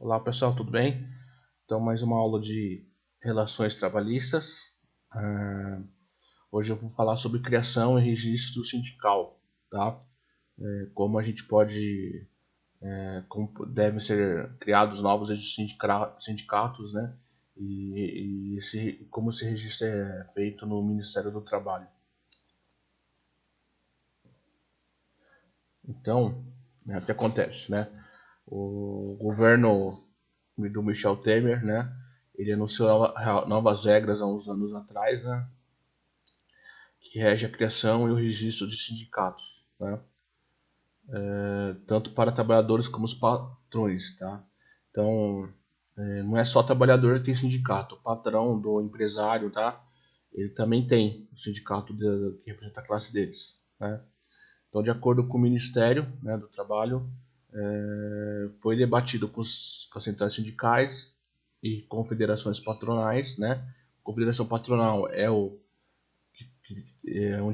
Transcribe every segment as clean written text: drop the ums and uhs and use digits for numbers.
Olá pessoal, tudo bem? Então, mais uma aula de relações trabalhistas. Ah, Hoje eu vou falar sobre criação e registro sindical, tá? Como a gente pode, como devem ser criados novos sindicatos, né? Como esse registro é feito no Ministério do Trabalho. Então, o que acontece, né? O governo do Michel Temer, né? Ele anunciou novas regras há uns anos atrás, né? Que rege a criação e o registro de sindicatos, né? Tanto para trabalhadores como os patrões, tá? Então, não é só trabalhador que tem sindicato, o patrão do empresário, tá? Ele também tem o sindicato que representa a classe deles, né? Então, de acordo com o Ministério, né, do Trabalho, foi debatido com as centrais sindicais e confederações patronais, né? Confederação patronal é onde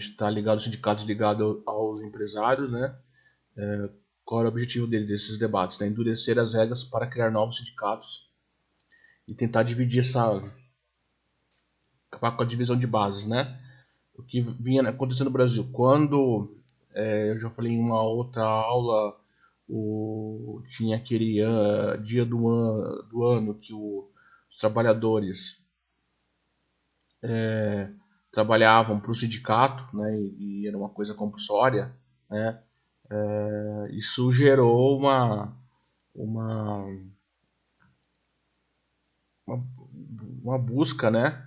está ligado os sindicatos ligados aos empresários, né? Qual era o objetivo desses debates? Né? Endurecer as regras para criar novos sindicatos e tentar dividir acabar com a divisão de bases, né? O que vinha acontecendo no Brasil. Quando, eu já falei em uma outra aula, tinha aquele dia do ano que os trabalhadores trabalhavam para o sindicato, né? E era uma coisa compulsória, né? Isso gerou uma, uma, uma busca, né?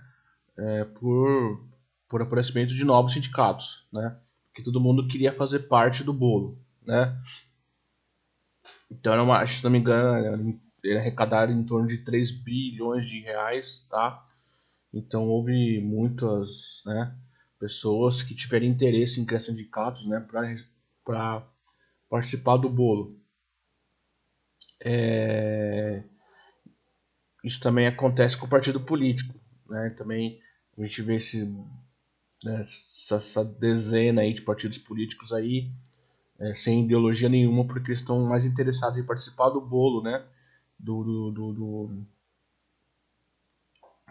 Por, por aparecimento de novos sindicatos, né? Porque todo mundo queria fazer parte do bolo, né? Então, se não me engano, arrecadaram em torno de 3 bilhões de reais, tá? Então, houve muitas, né, pessoas que tiveram interesse em criar sindicatos, né, para participar do bolo. Isso também acontece com o partido político, né? Também a gente vê essa dezena aí de partidos políticos aí, sem ideologia nenhuma, porque eles estão mais interessados em participar do bolo, né? Do, do, do, do,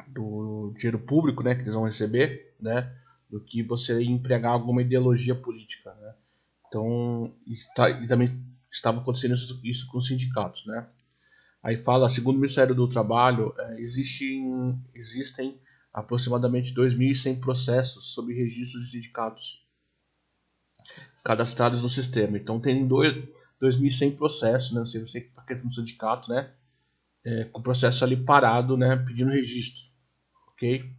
do dinheiro público, né? Que eles vão receber, né? Do que você empregar alguma ideologia política, né? Então, e também estava acontecendo isso com os sindicatos, né? Aí fala, segundo o Ministério do Trabalho, existem aproximadamente 2.100 processos sobre registro de sindicatos cadastrados no sistema. Então tem 2.100 processos, né? Você que está no sindicato, né? Com o processo ali parado, né? Pedindo registro, ok?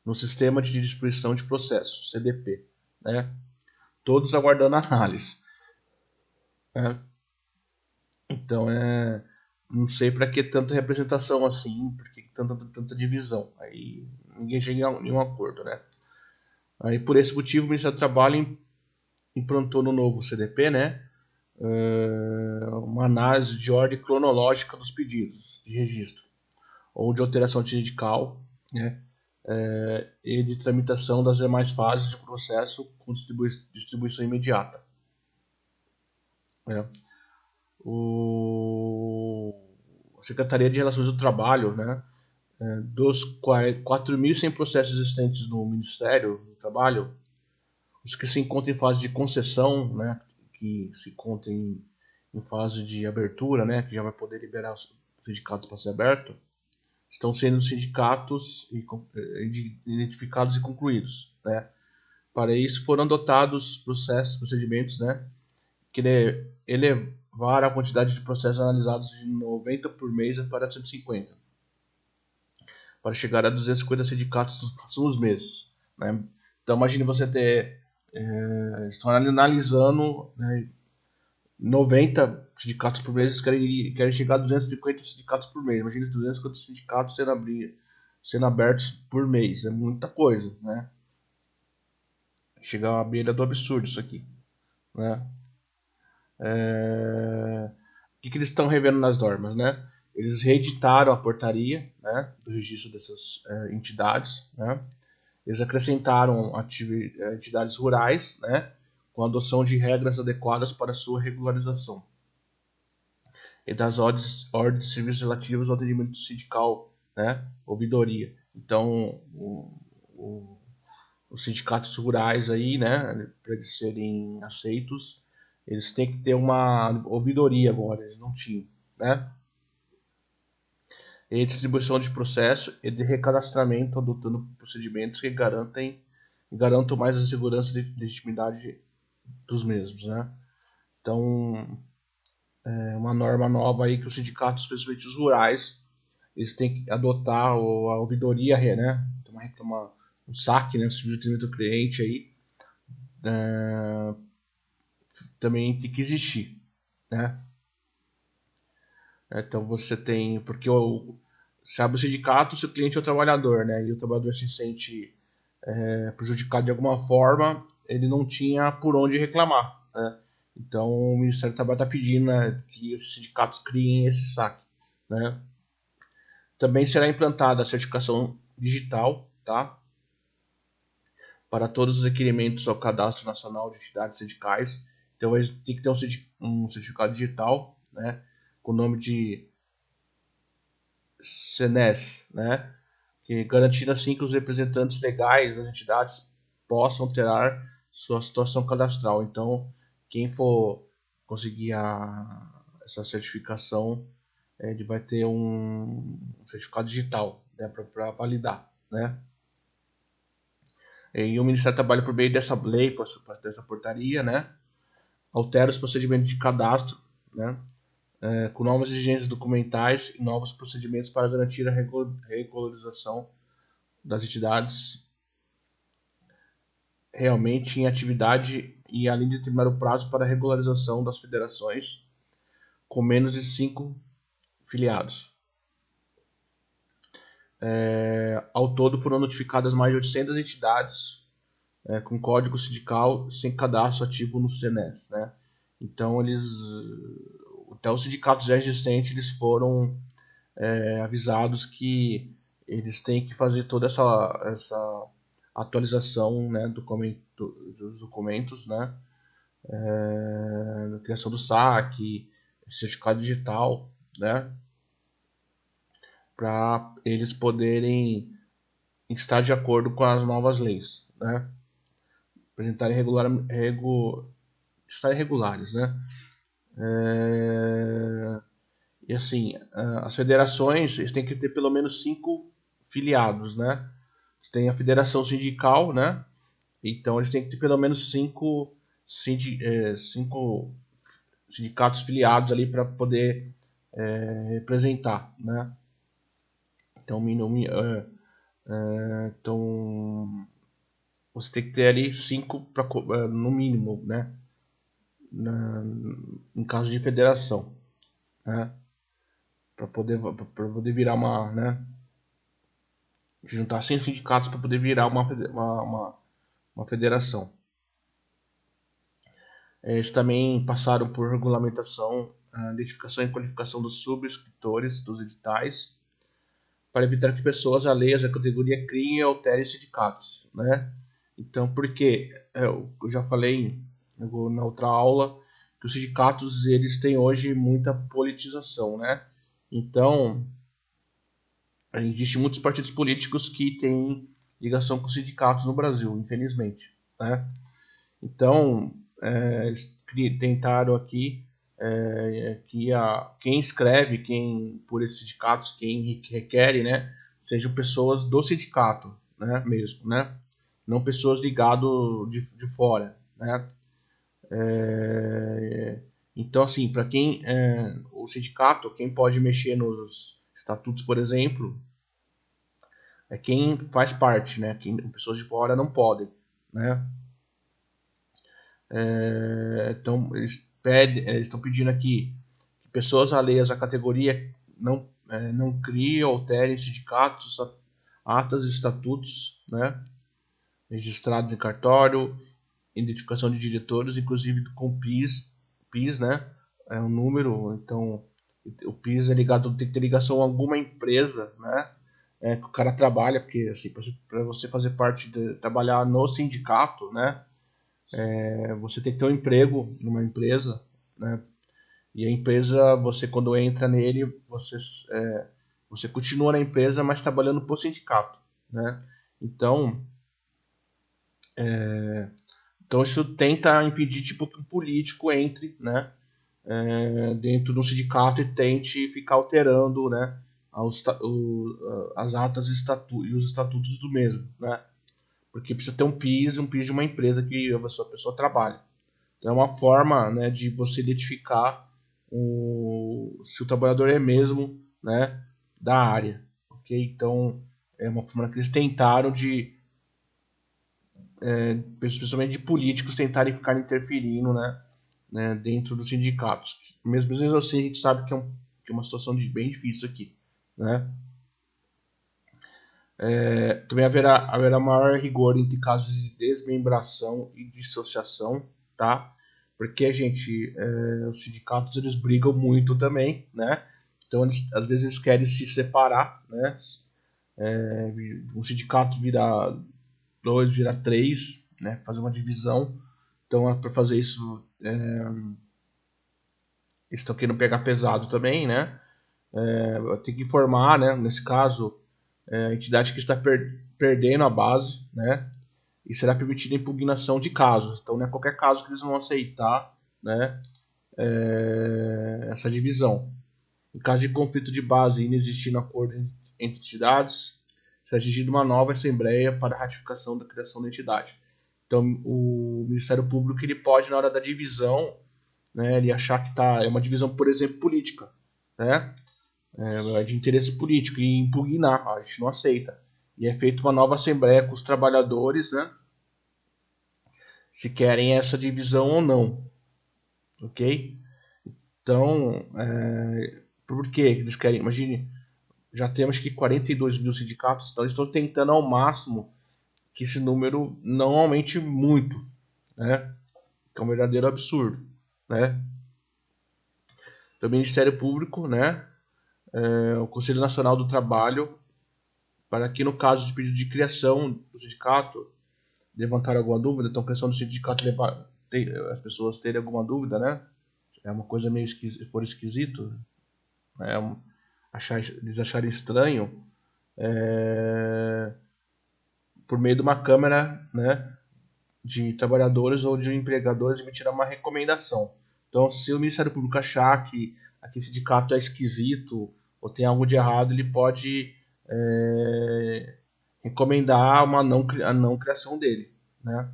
No sistema de distribuição de processos, CDP, né? Todos aguardando análise, né? Então não sei para que tanta representação assim, por que tanta divisão. Aí ninguém chega em nenhum acordo, né? Aí por esse motivo o Ministério do Trabalho implantou no novo CDP, né? Uma análise de ordem cronológica dos pedidos de registro ou de alteração sindical, né? E de tramitação das demais fases do processo com distribuição imediata, né? A Secretaria de Relações do Trabalho, né? Dos 4.100 processos existentes no Ministério do Trabalho, os que se encontram em fase de concessão, né? Que se encontram em fase de abertura, né? Que já vai poder liberar o sindicato para ser aberto, estão sendo sindicatos identificados e concluídos, né? Para isso foram adotados procedimentos, né, que elevaram a quantidade de processos analisados de 90 por mês para 150, para chegar a 250 sindicatos nos próximos meses, né? Então imagine você ter, estão analisando, né, 90 sindicatos por mês, querem chegar a 250 sindicatos por mês. Imagina 250 sindicatos sendo abertos por mês. É muita coisa, né? Chegar à beira do absurdo isso aqui, né? O que eles estão revendo nas normas, né? Eles reeditaram a portaria, né, do registro dessas entidades, né? Eles acrescentaram entidades rurais, né, com a adoção de regras adequadas para sua regularização. e das ordens de serviços relativos ao atendimento sindical, né, ouvidoria. Então, os sindicatos rurais aí, né, para eles serem aceitos, eles têm que ter uma ouvidoria agora, eles não tinham, né? E distribuição de processo e de recadastramento, adotando procedimentos que garantam mais a segurança e legitimidade dos mesmos, né? Então, é uma norma nova aí que os sindicatos, especialmente os rurais, eles têm que adotar a ouvidoria, né? Um saque, né? O serviço de atendimento ao cliente aí, também tem que existir, né? Então você tem, porque sabe o sindicato, se o cliente é o trabalhador, né? E o trabalhador se sente prejudicado de alguma forma, ele não tinha por onde reclamar, né? Então o Ministério do Trabalho está pedindo, né, que os sindicatos criem esse saque, né? Também será implantada a certificação digital, tá? Para todos os requerimentos ao Cadastro Nacional de Entidades Sindicais. Então eles têm que ter um certificado digital, né, com o nome de CNES, né, que garantindo assim que os representantes legais das entidades possam alterar sua situação cadastral. Então, quem for conseguir essa certificação, ele vai ter um certificado digital, né, para validar, né? E o Ministério do Trabalho, por meio dessa lei, dessa portaria, né, altera os procedimentos de cadastro, né, com novas exigências documentais e novos procedimentos para garantir a regularização das entidades realmente em atividade e além de determinar o prazo para a regularização das federações com menos de 5 filiados. Ao todo foram notificadas mais de 800 entidades com código sindical sem cadastro ativo no CNES, né? Então até os sindicatos já existentes, eles foram avisados que eles têm que fazer toda essa atualização, né, dos documentos, né, criação do saque, certificado digital, né, para eles poderem estar de acordo com as novas leis, né, apresentarem estarem regulares, né. E assim, as federações eles têm que ter pelo menos 5 filiados, né. Você tem a federação sindical, né, então eles têm que ter pelo menos 5 sindicatos filiados ali para poder representar, né. Então, então você tem que ter ali 5 no mínimo, né, em caso de federação, né, para poder virar uma, né, juntar 100 sindicatos para poder virar uma federação. Eles também passaram por regulamentação, identificação e qualificação dos subscritores dos editais, para evitar que pessoas alheias à categoria criem e alterem sindicatos, né? Então, porque eu já falei na outra aula que os sindicatos eles têm hoje muita politização, né? Então, existem muitos partidos políticos que têm ligação com sindicatos no Brasil, infelizmente, né? Então, eles tentaram aqui que quem escreve, por esses sindicatos, quem requer, né, sejam pessoas do sindicato, né, mesmo, né, não pessoas ligadas de fora, né. Então, assim, para quem o sindicato, quem pode mexer nos estatutos, por exemplo, é quem faz parte, né, pessoas de fora não podem, né. Então, eles estão pedindo aqui que pessoas alheias à categoria não criem ou alterem sindicatos, atas e estatutos, né, registrados em cartório, identificação de diretores, inclusive com PIS, né, é um número, então o PIS tem que ter ligação a alguma empresa, né, que o cara trabalha, porque assim, para você fazer parte trabalhar no sindicato, né, você tem que ter um emprego numa empresa, né? E a empresa, você quando entra nele, você continua na empresa, mas trabalhando para o sindicato, né? Então, então isso tenta impedir tipo, que um político entre, né, dentro do sindicato e tente ficar alterando, né, as atas e os estatutos do mesmo, né? Porque precisa ter um PIS de uma empresa que a pessoa trabalha. Então é uma forma, né, de você identificar se o trabalhador é mesmo, né, da área, ok? Então é uma forma que eles tentaram principalmente de políticos tentarem ficar interferindo, né, dentro dos sindicatos. Mesmo assim, a gente sabe que é uma situação bem difícil aqui, né? Também haverá maior rigor entre casos de desmembração e dissociação, tá? Porque, gente, os sindicatos eles brigam muito também, né? Então, às vezes eles querem se separar, né? Um sindicato vira dois, vira três, né? Fazer uma divisão. Então, para fazer isso, eles estão querendo pegar pesado também, né? Tem que informar, né? Nesse caso, a entidade que está perdendo a base, né? E será permitida a impugnação de casos. Então, não é qualquer caso que eles vão aceitar, né, essa divisão. Em caso de conflito de base e inexistindo acordo entre entidades, será exigida uma nova assembleia para a ratificação da criação da entidade. Então, o Ministério Público ele pode, na hora da divisão, né, ele achar que é uma divisão, por exemplo, política, né, de interesse político e impugnar. A gente não aceita. E é feita uma nova assembleia com os trabalhadores, né, se querem essa divisão ou não, ok? Então, por que eles querem? Imagine, já temos que 42 mil sindicatos, então eles estão tentando ao máximo que esse número não aumente muito, né? Que é um verdadeiro absurdo, né? Então, o Ministério Público, né? O Conselho Nacional do Trabalho, para que no caso de pedido de criação do sindicato levantar alguma dúvida, então a questão do sindicato as pessoas terem alguma dúvida, né? É uma coisa meio esquisito, né? Eles acharem estranho, por meio de uma câmara, né, de trabalhadores ou de empregadores emitir uma recomendação. Então, se o Ministério Público achar que aquele sindicato é esquisito ou tem algo de errado, ele pode recomendar a não criação dele, né?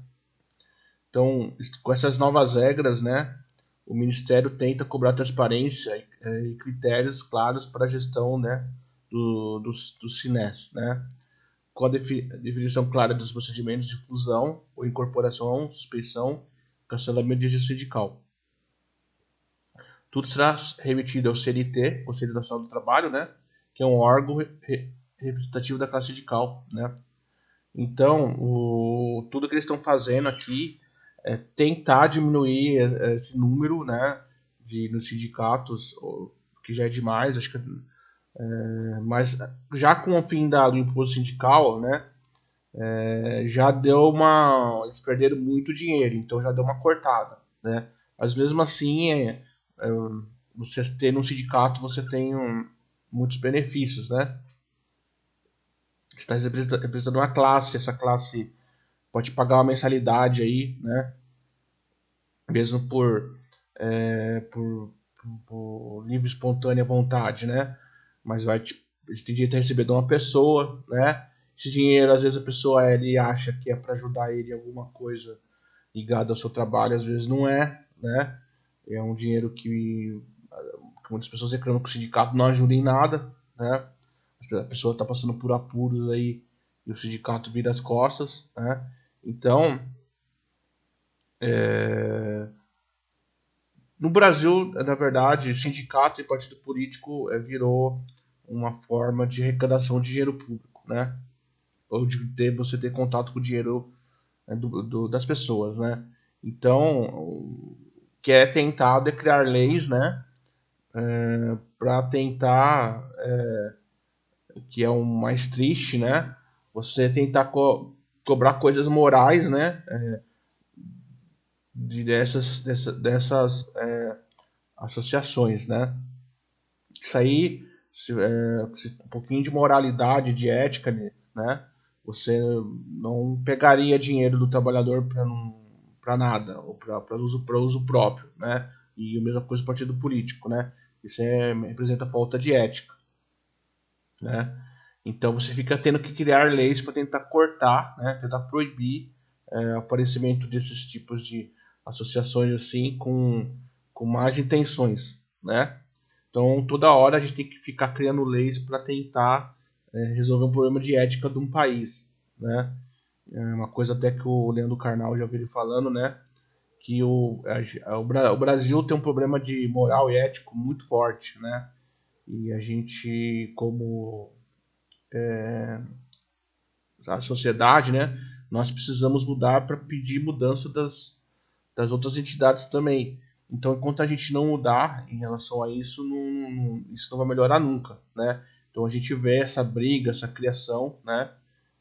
Então, com essas novas regras, né, o Ministério tenta cobrar transparência e critérios claros para a gestão, né, dos CINES, né? Com a definição clara dos procedimentos de fusão ou incorporação, suspensão, cancelamento de registro sindical. Tudo será remetido ao CNT, Conselho Nacional do Trabalho, né, que é um órgão representativo da classe sindical, né? Então, tudo que eles estão fazendo aqui é tentar diminuir esse número, né, nos sindicatos, que já é demais, acho que mas já com o fim do imposto sindical, né, já deu eles perderam muito dinheiro, então já deu uma cortada, né? Mas mesmo assim, você ter um sindicato, você tem muitos benefícios, né? Você está representando uma classe, essa classe pode pagar uma mensalidade aí, né? Mesmo por livre e espontânea vontade, né? Mas tem direito a receber de uma pessoa, né? Esse dinheiro, às vezes a pessoa ele acha que é para ajudar ele em alguma coisa ligada ao seu trabalho, às vezes não é, né? É um dinheiro que muitas pessoas reclamam que o sindicato não ajuda em nada, né? A pessoa está passando por apuros aí e o sindicato vira as costas, né? Então, no Brasil, na verdade, sindicato e partido político virou uma forma de arrecadação de dinheiro público, né? Ou de você ter contato com o dinheiro das pessoas, né? Então, o que é tentado é criar leis, né? Para tentar, que é o mais triste, né? Você tentar cobrar coisas morais, né? Dessas associações, né? Isso aí, um pouquinho de moralidade, de ética, né? Você não pegaria dinheiro do trabalhador para nada, ou para uso próprio, né? E a mesma coisa do partido político, né? Isso representa falta de ética, né? Então você fica tendo que criar leis para tentar cortar, né? Tentar proibir o aparecimento desses tipos de associações assim com más intenções, né? Então, toda hora a gente tem que ficar criando leis para tentar resolver um problema de ética de um país, né? É uma coisa até que o Leandro Carnal já ouviu ele falando, né? Que o Brasil tem um problema de moral e ético muito forte, né? E a gente, como a sociedade, né? Nós precisamos mudar para pedir mudança das outras entidades também. Então, enquanto a gente não mudar em relação a isso, isso não vai melhorar nunca, né? Então, a gente vê essa briga, essa criação, né,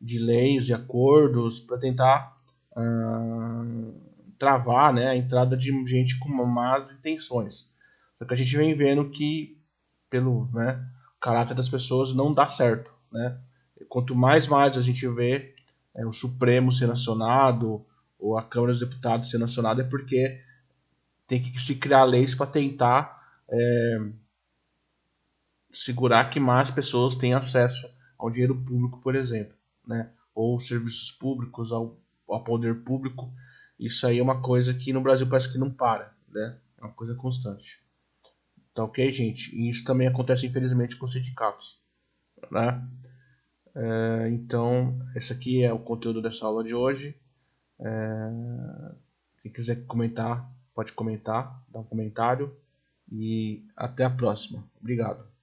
de leis, de acordos para tentar travar, né, a entrada de gente com más intenções. Só que a gente vem vendo que, pelo, né, caráter das pessoas, não dá certo, né? Quanto mais a gente vê o Supremo sendo acionado, ou a Câmara dos Deputados sendo acionada, é porque tem que se criar leis para tentar segurar que mais pessoas tenham acesso ao dinheiro público, por exemplo, né? Ou serviços públicos, ao poder público. Isso aí é uma coisa que no Brasil parece que não para, né? É uma coisa constante. Tá ok, gente? E isso também acontece, infelizmente, com os sindicatos, né? Então, esse aqui é o conteúdo dessa aula de hoje. Quem quiser comentar, pode comentar, dar um comentário. E até a próxima. Obrigado.